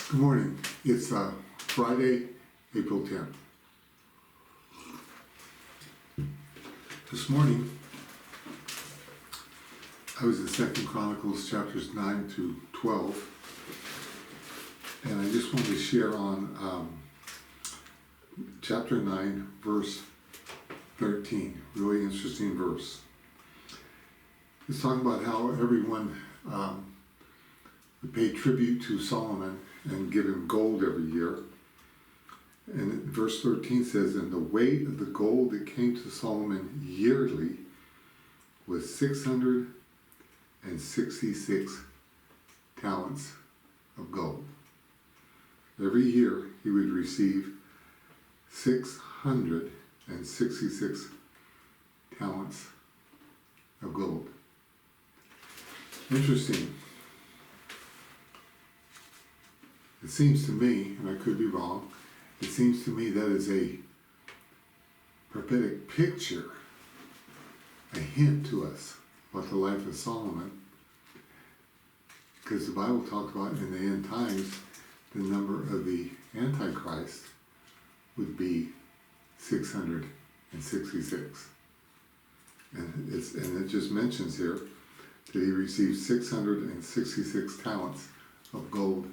Good morning. It's Friday, April 10th. This morning, I was in 2Chronicles chapters 9 to 12, and I just wanted to share on chapter 9, verse 13. Really interesting verse. It's talking about how everyone would pay tribute to Solomon and give him gold every year. And verse 13 says, and the weight of the gold that came to Solomon yearly was 666 talents of gold. Every year he would receive 666 talents of gold. Interesting. It seems to me, and I could be wrong, it seems to me that is a prophetic picture, a hint to us about the life of Solomon, because the Bible talks about in the end times, the number of the Antichrist would be 666. And it just mentions here that he received 666 talents of gold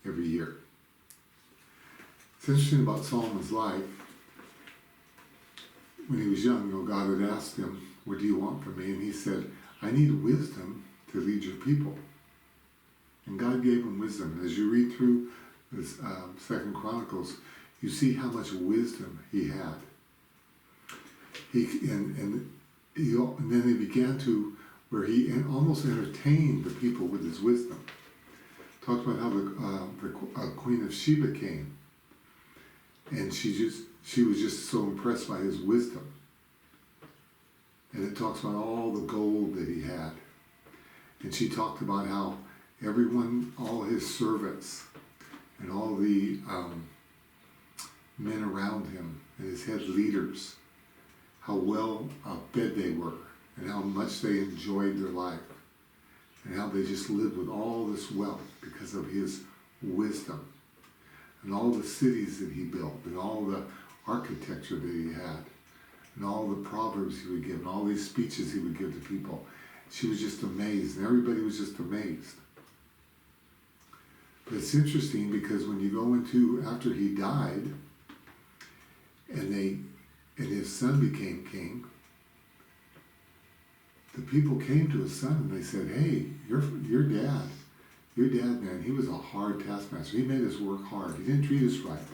every year. It's interesting about Solomon's life. When he was young, God had asked him, what do you want from me? And he said, I need wisdom to lead your people. And God gave him wisdom. And as you read through this 2 Chronicles, you see how much wisdom he had. And then he began to, where he almost entertained the people with his wisdom. Talked about how the Queen of Sheba came, and she was just so impressed by his wisdom. And it talks about all the gold that he had, and she talked about how everyone, all his servants, and all the men around him, and his head leaders, how well fed they were, and how much they enjoyed their life. And how they just lived with all this wealth because of his wisdom. And all the cities that he built, and all the architecture that he had, and all the proverbs he would give, and all these speeches he would give to people. She was just amazed, and everybody was just amazed. But it's interesting because when you go into, after he died, and his son became king, the people came to his son and they said, hey, your dad, man, he was a hard taskmaster. He made us work hard. He didn't treat us right.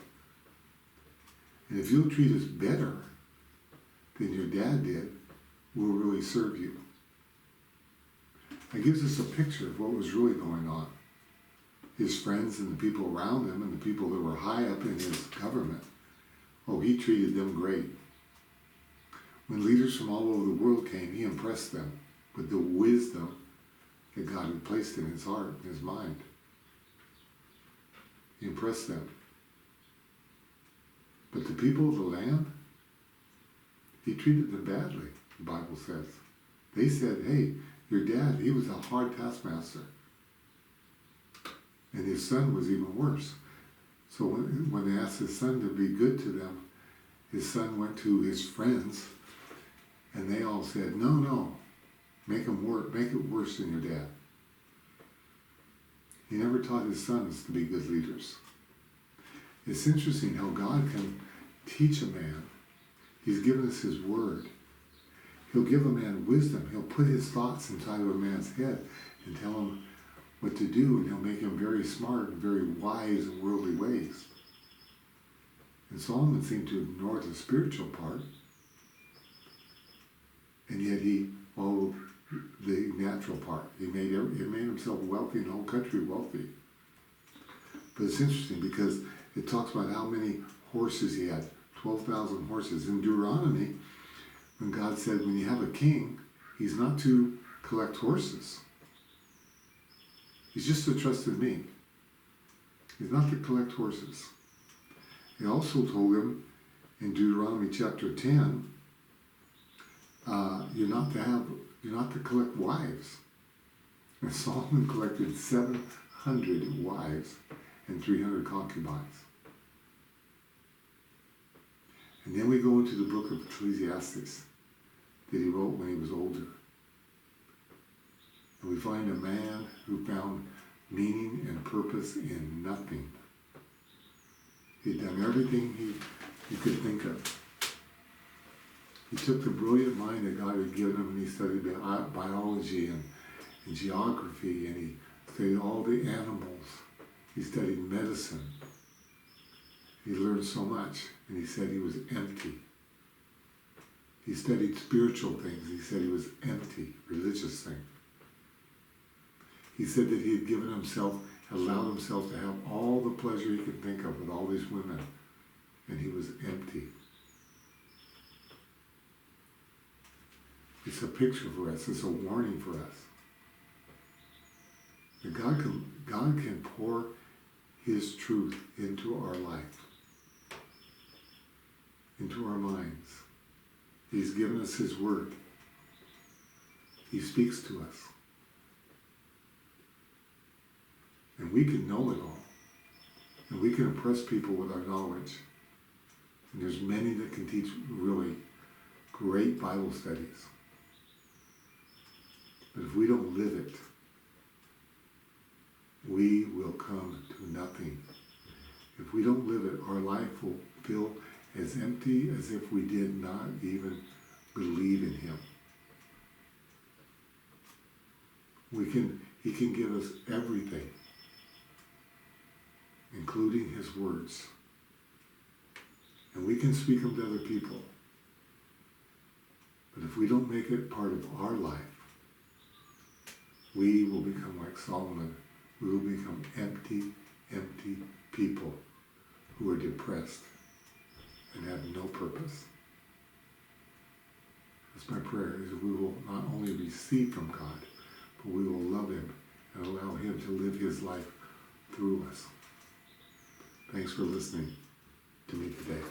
And if you'll treat us better than your dad did, we'll really serve you. That gives us a picture of what was really going on. His friends and the people around him and the people that were high up in his government, oh, he treated them great. When leaders from all over the world came, he impressed them with the wisdom that God had placed in his heart, in his mind. He impressed them. But the people of the land, he treated them badly, the Bible says. They said, hey, your dad, he was a hard taskmaster. And his son was even worse. So when they asked his son to be good to them, his son went to his friends, and they all said, no, make it worse than your dad. He never taught his sons to be good leaders. It's interesting how God can teach a man. He's given us his word. He'll give a man wisdom. He'll put his thoughts inside of a man's head and tell him what to do, and he'll make him very smart and very wise in worldly ways. And Solomon seemed to ignore the spiritual part. And yet he followed the natural part. He made himself wealthy and the whole country wealthy. But it's interesting because it talks about how many horses he had, 12,000 horses. In Deuteronomy, when God said, when you have a king, he's not to collect horses. He's just to trust in me. He's not to collect horses. He also told him in Deuteronomy chapter 10, you're not to collect wives. And Solomon collected 700 wives and 300 concubines. And then we go into the book of Ecclesiastes that he wrote when he was older. And we find a man who found meaning and purpose in nothing. He'd done everything he could think of. He took the brilliant mind that God had given him and he studied biology and geography, and he studied all the animals. He studied medicine. He learned so much, and he said he was empty. He studied spiritual things. He said he was empty, religious things. He said that he had allowed himself to have all the pleasure he could think of with all these women, and he was empty. It's a picture for us. It's a warning for us. That God can pour his truth into our life, into our minds. He's given us his word. He speaks to us. And we can know it all. And we can impress people with our knowledge. And there's many that can teach really great Bible studies. But if we don't live it, we will come to nothing. If we don't live it, our life will feel as empty as if we did not even believe in him. He can give us everything, including his words. And we can speak them to other people. But if we don't make it part of our life, we will become like Solomon. We will become empty people who are depressed and have no purpose. That's my prayer, is that we will not only receive from God, but we will love him and allow him to live his life through us. Thanks for listening to me today.